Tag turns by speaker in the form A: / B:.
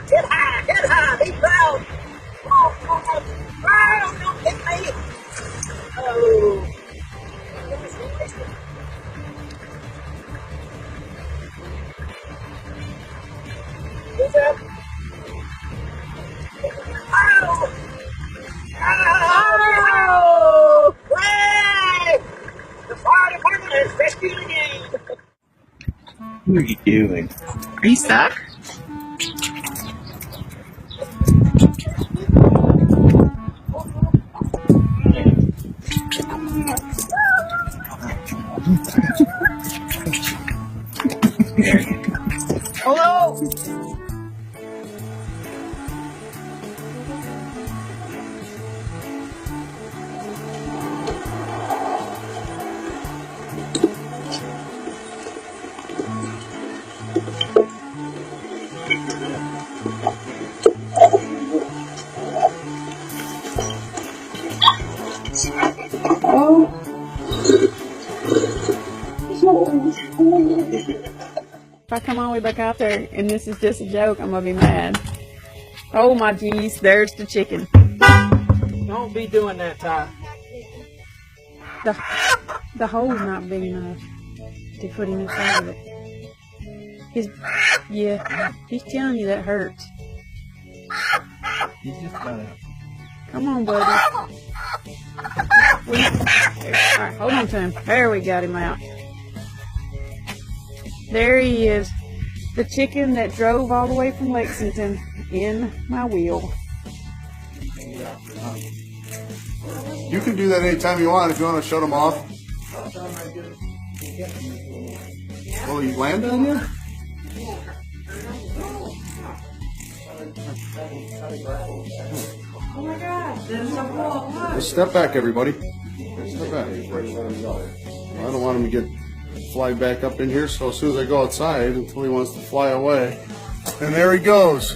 A: Get high, be proud. Proud, don't hit me. Oh. Who's up? Oh. Oh. Way. The fire department is rescued again.
B: What are you doing? Are you stuck?
A: Hello.
C: If I come all the way back out there and this is just a joke, I'm gonna be mad. Oh my geez, there's the chicken.
D: Don't be doing that, Ty.
C: The hole's not big enough to put him inside of it. He's telling you that hurts.
D: You just gotta.
C: Come on, buddy. Alright, hold on to him. There, we got him out. There he is. The chicken that drove all the way from Lexington in my wheel.
E: You can do that anytime you want if you want to shut them off. Will he land on you?
C: Oh my God, there's a wall.
E: Just step back, everybody. Step back. I don't want him to fly back up in here, so as soon as I go outside, until he wants to fly away. And there he goes.